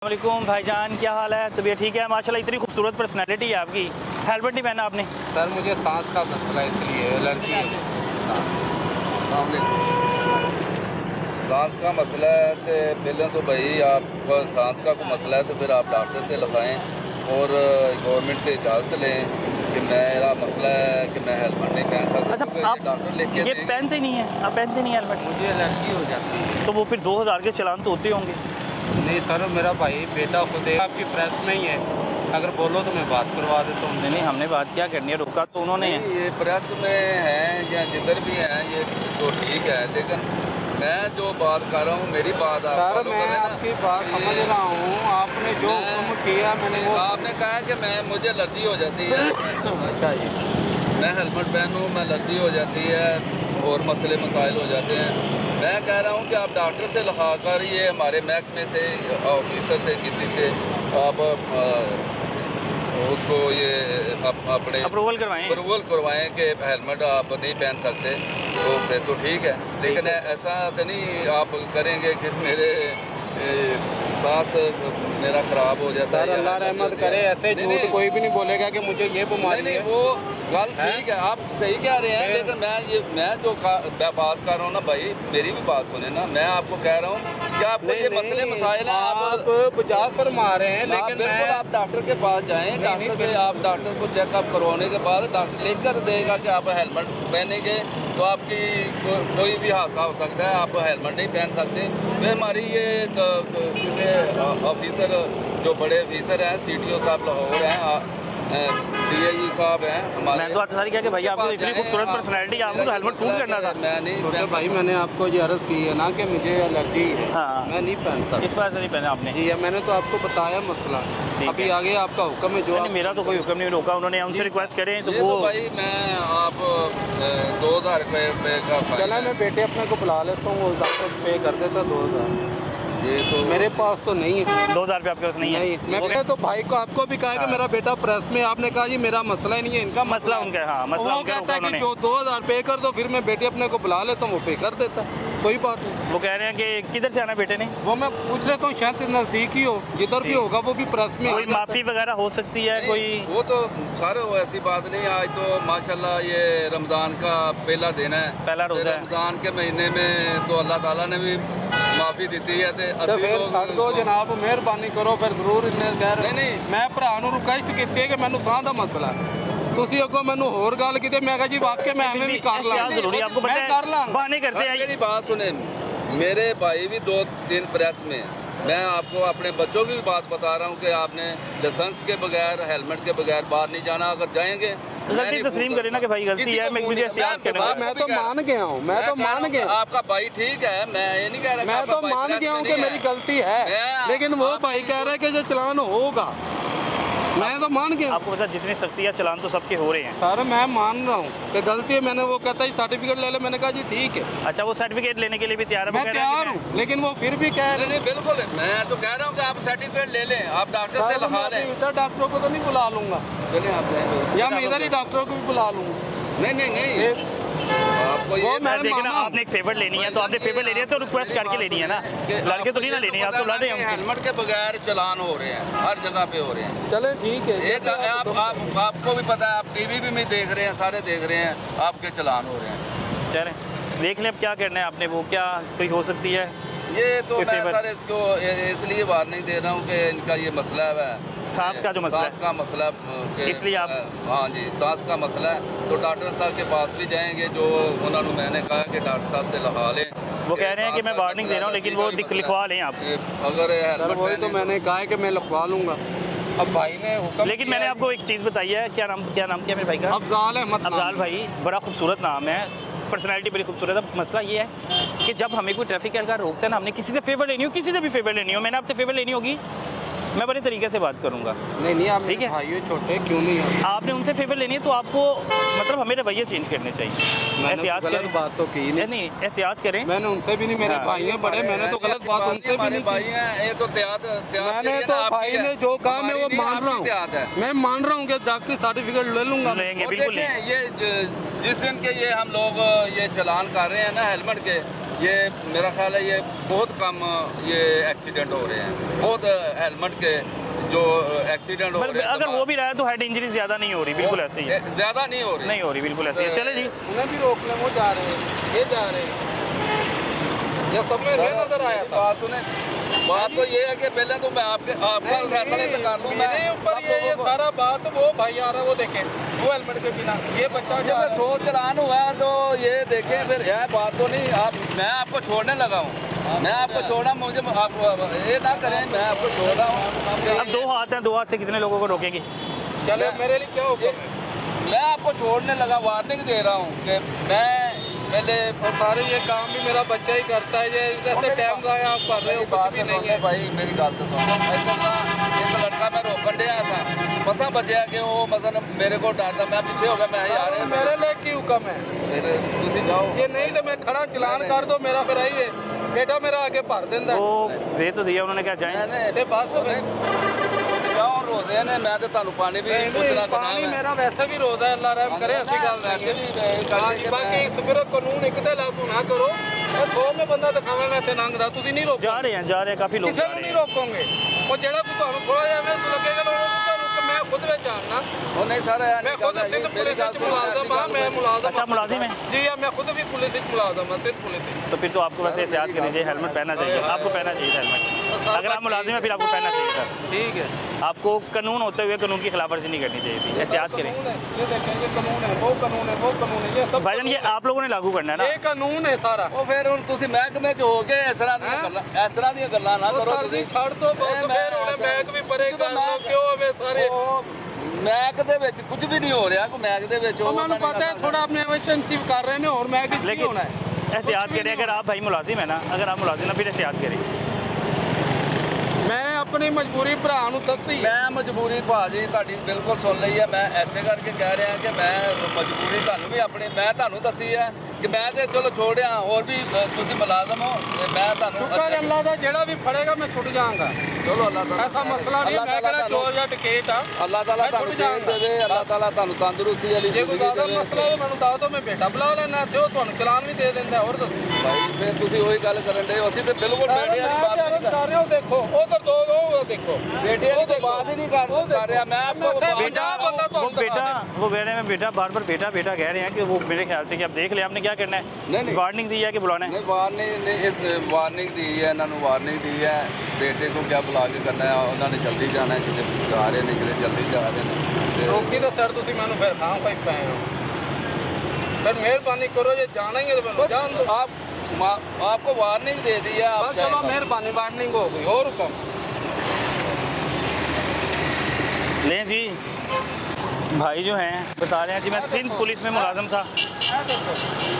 वालेकुम भाईजान, क्या हाल है? तबीयत ठीक है? माशाल्लाह इतनी खूबसूरत पर्सनैलिटी है आपकी। हेलमेट नहीं पहना आपने? सर मुझे सांस का मसला है, इसलिए एलर्जी है सांस। सांस का मसला है तो पहले तो भाई आपका सांस का कोई मसला है तो फिर आप डॉक्टर से लिखाएं और गवर्नमेंट से इजाज़त लें कि मेरा मसला है कि मैं हेलमेट नहीं पहन सकता। अच्छा, आप डॉक्टर लिख के ये पहनते नहीं है? आप पहनते नहीं हेलमेट? मुझे एलर्जी हो जाती है। तो वो फिर 2000 के चलान तो होते होंगे। नहीं सर, मेरा भाई बेटा खुद है, आपकी प्रेस में ही है, अगर बोलो तो मैं बात करवा देता हूँ। नहीं, हमने बात क्या करनी है, रोका तो उन्होंने। ये प्रेस में है या जिधर भी है ये तो ठीक है, लेकिन मैं जो बात कर रहा हूँ मेरी बात आप सर फॉलो मैं करें ना। आपकी बात समझ रहा हूँ, आपने जो हुक्म किया मैंने वो। आपने कहा कि मुझे एलर्जी हो जाती है, अच्छा जी, मैं हेलमेट पहनूँ मैं एलर्जी हो जाती है और मसले मसाइल हो जाते हैं। मैं कह रहा हूँ कि आप डॉक्टर से लिखा कर ये हमारे महकमे से ऑफिसर से किसी से आप उसको ये अपने अप्रूवल करवाएं कि हेलमेट आप नहीं पहन सकते, तो फिर तो ठीक है। लेकिन ऐसा तो नहीं आप करेंगे कि मेरे सांस मेरा ख़राब हो जाता सर है। अल्लाह रहमत करे, ऐसे झूठ कोई भी नहीं बोलेगा कि मुझे ये बीमारी नहीं, है। वो गल ठीक है, आप सही कह रहे हैं, लेकिन मैं जो बात कर रहा हूँ ना भाई, मेरी भी बात सुने ना। मैं आपको कह रहा हूँ कि आपको ये मसले मसाइल हैं, आप बुझा फरमा रहे हैं, लेकिन मैं आप डॉक्टर के पास जाएं, डॉक्टर से आप डॉक्टर को चेकअप करवाने के बाद डॉक्टर लिख कर देगा कि आप हेलमेट पहनेंगे तो आपकी कोई भी हादसा हो सकता है, आप हेलमेट नहीं पहन सकते। फिर हमारी ये ऑफिसर जो बड़े ऑफिसर हैं, CTO साहब लाहौर हैं, DIG साहब हैं हमारे। मैं तो सारी क्या कि भाई आपकी इतनी खूबसूरत पर्सनैलिटी है, आपको तो हेलमेट सूट करना था। मैं नहीं छोटे भाई, मैंने आपको ये अर्ज की है ना कि मुझे एलर्जी है, हाँ। मैं नहीं पहन सकता। इस बार से नहीं पहना आपने? जी मैंने तो आपको बताया मसला, अभी आगे आपका हुक्म है जो नहीं, मेरा तो कोई हुक्म नहीं रोका उन्होंने, हमसे रिक्वेस्ट करें तो ये वो तो भाई मैं आप 2000 रुपये का फाइन चला, मैं बेटे अपने को बुला लेता हूँ, वो डॉक्टर पे कर देता 2000। ये तो मेरे पास तो नहीं है। 2000 रुपये आपके पास नहीं है? मैंने तो भाई को आपको भी कहा कि मेरा बेटा प्रेस में, आपने कहा जी मेरा मसला ही नहीं है, इनका मसला उनका है। हाँ, मसला वो उनका कहता है रोका कि उन्होंने। जो 2000 पे कर दो, फिर मैं बेटे अपने को बुला लेता हूँ, वो पे कर देता, कोई बात नहीं। वो कह रहे हैं कि किधर से आना बेटे ने? वो मैं पूछ लेता हूँ, शायद नज़दीक ही हो, जिधर भी होगा वो भी प्रेस में कोई माफ़ी वगैरह हो सकती है कोई? वो तो सर वो ऐसी बात नहीं। आज तो माशाल्लाह ये रमज़ान का पहला दिन है, पहला रोज़ा है। रमज़ान के महीने में तो अल्लाह ताला ने भी माफ़ी दी है तो फिर कर दो जनाब, मेहरबानी करो, फिर जरूर इन्हें कह नहीं। मैं भरा ਨੂੰ ਰਿਕੁਐਸਟ ਕੀਤੀ ਹੈ कि मैनू ਸਾਹ ਦਾ ਮਸਲਾ ਹੈ, ਤੁਸੀਂ ਅੱਗੋਂ ਮੈਨੂੰ ਹੋਰ ਗੱਲ ਕੀਤੀ, मैं कहा जी वाकई मैं एवं भी कर क्या जरूरी आपको मैं कर ला। बहाने करते हैं? मेरी बात सुने, मेरे भाई भी 2-3 प्रेस में हैं। मैं आपको अपने बच्चों की भी बात बता रहा हूँ कि आपने लाइसेंस के बगैर हेलमेट के बगैर बाहर नहीं जाना। अगर जाएंगे गलती तस्लीम करें ना कि भाई गलती है, मैं मुझे एहतियात करना है। मैं तो मान गया हूँ, मैं तो मान गया। आपका भाई ठीक है, मैं ये नहीं कह रहा, मैं तो मान गया हूँ कि मेरी गलती है, लेकिन वो भाई कह रहा है कि जो चलान होगा, मैं तो मान गया। आपको पता जितनी सख्ती है चलान तो सबके हो रहे हैं। सर मैं मान रहा हूँ कि गलती है, मैंने वो कहता है सर्टिफिकेट ले ले, मैंने कहा जी ठीक है। अच्छा, वो सर्टिफिकेट लेने के लिए भी तैयार है? मैं तैयार हूँ, लेकिन वो फिर भी कह रहे नहीं बिल्कुल, मैं तो कह रहा हूँ कि आप सर्टिफिकेट ले लें, आप डॉक्टर से लिखा लें। इधर डॉक्टरों को तो नहीं बुला लूंगा, चलिए आप जाएंगे या मैं इधर ही डॉक्टरों को भी बुला लूंगा। नहीं आपको ये देखिए ना, आपने एक फेवर लेनी है तो आपने फेवर लेनी है तो रिक्वेस्ट करके लेनी है ना, लड़के तो नहीं ना लेनी है, आप तो लड़ रहे हैं। हेलमेट के बगैर चलान हो रहे हैं, हर जगह पे हो रहे हैं। चले ठीक है। एक आपको भी पता है, आप टीवी भी में देख रहे हैं, सारे देख रहे हैं, आपके चलान हो रहे हैं। चलें देख लें अब क्या करना है आपने, वो क्या कोई हो सकती है ये तो मैं सर इसको इसलिए वार्निंग दे रहा हूँ कि इनका ये मसला है, सांस का जो मसला है, सांस का मसला, इसलिए आप हाँ जी सांस का मसला है, तो डॉक्टर साहब के पास भी जाएंगे, जो उन्होंने मैंने कहा कि डॉक्टर साहब से लिखा लें। वो कह रहे हैं कि मैं वार्निंग दे रहा हूँ, लेकिन वो लिखवा लें आप। अगर वही तो मैंने कहा है कि मैं लिखवा लूंगा, अब भाई ने हुक्म। लेकिन मैंने आपको एक चीज़ बताई है, क्या नाम क्या मेरे भाई का? अफजाल अहमद। अफजाल भाई, बड़ा खूबसूरत नाम है, पर्सनैलिटी बड़ी खूबसूरत है। मसला ये है कि जब हमें कोई ट्रैफिक एहलकार रोकता है ना, हमने किसी से फेवर लेनी हो, किसी से भी फेवर लेनी हो, मैंने आपसे फेवर लेनी होगी, मैं बड़े तरीके से बात करूंगा। नहीं आप ठीक है, भाई छोटे क्यों नहीं है? आपने उनसे फेवर लेनी है तो आपको मतलब हमें रवैये चेंज करने चाहिए। एहतियात करें, बात तो की नहीं एहतियात करें। मैंने उनसे भी नहीं, मेरे भाई हैं बड़े, मैंने तो गलत बात उनसे भी नहीं भाई की। हैं, ये तो मैंने तो भाई ने जो कहा मैं वो मान रहा हूँ, मैं मान रहा हूँ कि डॉक्टरी सर्टिफिकेट ले लूंगा। लेंगे बिल्कुल। ये जिस दिन के ये हम लोग ये चलान कर रहे हैं ना हेलमेट के, ये मेरा ख्याल है ये बहुत कम ये एक्सीडेंट हो रहे हैं, बहुत हेलमेट के जो एक्सीडेंट हो रहे हैं। अगर वो भी रहा है तो हेड इंजरी ज़्यादा नहीं हो रही, बिल्कुल ऐसे ही है, ज़्यादा नहीं हो रही, नहीं हो रही, बिल्कुल ऐसे ही है। चले जी, उन्हें भी रोक लें, वो जा रहे हैं, ये जा रहे हैं, ये सब में मैं नजर आया था। बात सुने, बात तो ये है कि पहले तो मैं आपका फैसला निकाल लूँ। मेरे ऊपर ये सारा बात, वो भाई आ रहा है, वो देखें, वो हेलमेट के बिना ये बच्चा जा जब 100 चलान हुआ है तो ये देखें, फिर यह बात तो नहीं। मैं आपको छोड़ने लगा हूँ, मैं आपको छोड़ा, मुझे आप ये ना करें, मैं आपको छोड़ रहा हूँ। अब दो हाथ हैं, दो हाथ से कितने लोगों को रोकेंगे? चले, मेरे लिए क्या हुक्म है? मैं आपको छोड़ने लगा, वार्निंग दे रहा हूँ कि मैं पहले और सारे ये काम भी मेरा बच्चा ही करता है, ये जैसे टाइम ज़ाया आप कर रहे हो, कुछ भी नहीं है। भाई मेरी गल तो सुनो, एक लड़का मैं रोकन दिया था, मसा बचा कि वो मसन मेरे को डालता, मैं पीछे हो गया, मैं यार मेरे लिए की हुक्म है? तुम जाओ, ये नहीं तो मैं खड़ा चलान कर दो मेरा, फिर आई है बेटा मेरा आगे भर देंदा वो दे तो दिया उन्होंने, क्या जाए ते बस जाओ रोदे ने, मैं तो ਤੁਹਾਨੂੰ पानी भी पूछना पानी मेरा वैसे भी रोदा है, अल्लाह रहम करे, ऐसी गल नहीं है। हाँ जी, बाकी सिर्फ कानून एक ते लागू ना करो, ये 100 में बंदा दिखावेगा ਇੱਥੇ ਲੰਘਦਾ, ਤੁਸੀਂ ਨਹੀਂ जा रोकोगे, रहे हैं काफ़ी लोग ਕਿਸੇ जा ਨੂੰ रहे नहीं हैं। रोकोगे। ਉਹ ਜਿਹੜਾ ਕੋਈ ਤੁਹਾਨੂੰ ਥੋੜਾ ਜਿਹਾ ਐਵੇਂ ਲੱਗੇਗਾ ਨਾ, ਉਹਨੂੰ ਤੁਹਾਨੂੰ ਕਿ मैं खुद में जानना, ਉਹ ਨਹੀਂ ਸਰ मैं खुद सिंध पुलिस ਵਿੱਚ मुलाजिम हाँ, मैं मुलाजिम अच्छा, मुलाजिम है? जी हाँ, मैं खुद भी पुलिस ਵਿੱਚ मुलाजिम हूँ, सिंध पुलिस ਵਿੱਚ। तो फिर तो आपको वैसे एहतियात करनी चाहिए, हेलमेट पहनना चाहिए, आपको पहनना चाहिए हेलमेट। अगर आप मुलाजिम हैं फिर आपको पहनना चाहिए सर, ठीक है, आपको कानून होते हुए कानून की खिलाफवर्जी नहीं करनी चाहिए थी, एहतियात करें। ये देखें, ये कानून है, वो कानून है, वो कानून है, ये सब भाईजान ये आप लोगों ने लागू करना है ये ना। कानून है सारा। ਉਹ ਫਿਰ ਹੁਣ ਤੁਸੀਂ ਮਹਿਕਮੇ 'ਚ ਹੋ ਕੇ ਇਸ ਤਰ੍ਹਾਂ ਦੀਆਂ ਗੱਲਾਂ ਨਾ ਉਹ ਕਰੋ ਸਰ ਜੀ ਤੁਸੀਂ। ਛੱਡ ਦੋ ਬਸ, ਫਿਰ ਉਹਨੇ ਮੈਕ ਵੀ ਪਰੇ ਕਰ ਲੋ, ਕਿਉਂ ਐਵੇਂ ਸਾਰੇ? ਉਹ ਮੈਕ ਦੇ ਵਿੱਚ ਕੁਝ ਵੀ ਨਹੀਂ ਹੋ ਰਿਹਾ, ਕੋਈ ਮੈਕ ਦੇ ਵਿੱਚ ਉਹ ਮੈਨੂੰ ਪਤਾ ਹੈ ਥੋੜਾ ਆਪਣੇ एफिशिएंसी कर रहे हैं, और मैक की होना है, एहतियात करें, अगर आप भाई मुलाजिम है ना, अगर आप मुलाजिम है फिर एहतियात करें। मैं अपनी मजबूरी भरा ਨੂੰ ਦੱਸੀ ਹੈ। ਮੈਂ ਮਜਬੂਰੀ ਭਾਜੀ ਤੁਹਾਡੀ ਬਿਲਕੁਲ ਸੁਣ ਲਈ ਹੈ, ਮੈਂ ਐਸੇ ਕਰਕੇ ਕਹਿ ਰਿਹਾ ਕਿ ਮੈਂ ਮਜਬੂਰੀ ਤੁਹਾਨੂੰ ਵੀ ਆਪਣੀ ਮੈਂ ਤੁਹਾਨੂੰ ਦੱਸੀ ਹੈ ਕਿ ਮੈਂ ਤੇ ਚਲੋ ਛੋੜਿਆ, ਹੋਰ ਵੀ ਤੁਸੀਂ ਮੁਲਾਜ਼ਮ ਹੋ ਤੇ ਮੈਂ ਤੁਹਾਨੂੰ शुक्र अल्लाह ਦਾ, ਜਿਹੜਾ ਵੀ ਫੜੇਗਾ मैं छुट जाऊंगा, ਚਲੋ ਅੱਲਾਹ ਤਾਲਾ ऐसा मसला नहीं, मैं कहना चोर या डकैत आ, ਅੱਲਾਹ ਤਾਲਾ ਮੈਂ ਤੁਹਾਨੂੰ ਛੁੱਟ ਜਾਵਾਂਗਾ। ਦੇਵੇ, ਅੱਲਾਹ ਤਾਲਾ ਤੁਹਾਨੂੰ ਤੰਦਰੁਸਤੀ ਵਾਲੀ ਜੇ ਕੋਈ ਜ਼ਿੰਦਗੀ ਜ਼ਿਆਦਾ ਦੇਵੇ। ਮਸਲਾ ਹੈ ਮੈਨੂੰ ਦੱਸ ਦਿਓ, ਮੈਂ ਬੇਟਾ ਬੁਲਾ ਲੈਣਾ ਤੇ ਉਹ ਤੁਹਾਨੂੰ ਚਲਾਨ ਵੀ ਦੇ ਦਿੰਦਾ, ਹੋਰ ਦੱਸੋ ਭਾਈ ਫਿਰ ਤੁਸੀਂ ਉਹੀ ਗੱਲ ਕਰਨ ਦੇ, ਅਸੀਂ ਤੇ ਬਿਲਕੁਲ ਬੇਟੇ ਵਾਲੀ ਬਾਤ ਨਹੀਂ ਕਰ ਰਹੇ ਹੋ, ਦੇਖੋ ਉਧਰ ਦੋ ਉਹ ਦੇਖੋ ਬੇਟੇ ਵਾਲੀ ਤਾਂ ਬਾਤ ਹੀ ਨਹੀਂ ਕਰ ਰਿਹਾ ਮੈਂ आपको बेटा बंदा तो वो बेटा, वो कह रहे हैं बेटा, बार बार बेटा बेटा कह रहे हैं कि वो मेरे ख्याल से कि आप देख ले आपने क्या करना नहीं, है, नहीं। वार्निंग दी है कि बुलाना है। नहीं वार्निंग नहीं, इस वार्निंग दी है, इन्होंने वार्निंग दी है, बेटे को क्या बुला के करना है, उन्होंने जल्दी जाना है, किसी जा रहे ने किसी जल्दी जा रहे ने। ਰੋਕੀ ਤਾਂ ਸਰ ਤੁਸੀਂ ਮੈਨੂੰ ਫਿਰ ਖਾਂ ਪਾਈ ਪਏ ਹੋ, ਫਿਰ ਮਿਹਰਬਾਨੀ ਕਰੋ, ਜੇ ਜਾਣਾ ਹੀ ਹੈ ਤਾਂ ਮੈਨੂੰ ਜਾਣ ਦਿਓ। आपको वार्निंग दे दी है, बस चलो मेहरबानी, वार्निंग हो गई, और हुक्म लें जी, भाई जो हैं बता रहे हैं कि मैं सिंध पुलिस में मुलाजिम था,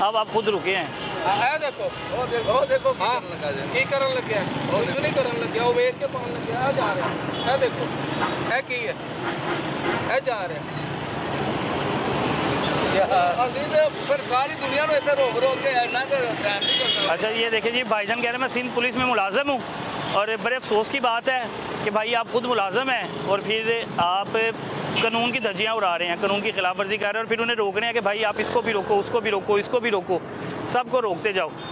अब आप खुद रुके हैं। ਇਹ ਦੇਖੋ वो देखो ਹਾਂ कितना लगा जी। ਕੀ ਕਰਨ ਲੱਗਿਆ, ਕੁਝ ਨਹੀਂ ਕਰਨ ਲੱਗਿਆ, ਉਹ ਵੇਖ ਕੇ ਪਾਉਣ ਲੱਗਿਆ, ਆ ਜਾ ਰਿਹਾ, ਇਹ ਦੇਖੋ ਇਹ ਕੀ ਹੈ, ਇਹ ਜਾ ਰਿਹਾ ਯਾਰ। ਅਸੀਂ ਤੇ ਫਿਰ ਸਾਰੀ ਦੁਨੀਆ ਨੂੰ ਇੱਥੇ ਰੋਕ ਕੇ ਇੰਨਾ ਕੁ ਟਾਈਮ नहीं कर सकते। अच्छा ये देखिए जी, भाईजान कह रहे हैं मैं सिंध पुलिस में मुलाजिम हूँ, और बड़े अफसोस की बात है कि भाई आप खुद मुलाजिम हैं और फिर आप कानून की धज्जियाँ उड़ा रहे हैं, कानून की खिलाफवर्जी कर रहे हैं, और फिर उन्हें रोक रहे हैं कि भाई आप इसको भी रोको, उसको भी रोको, इसको भी रोको, सबको रोकते जाओ।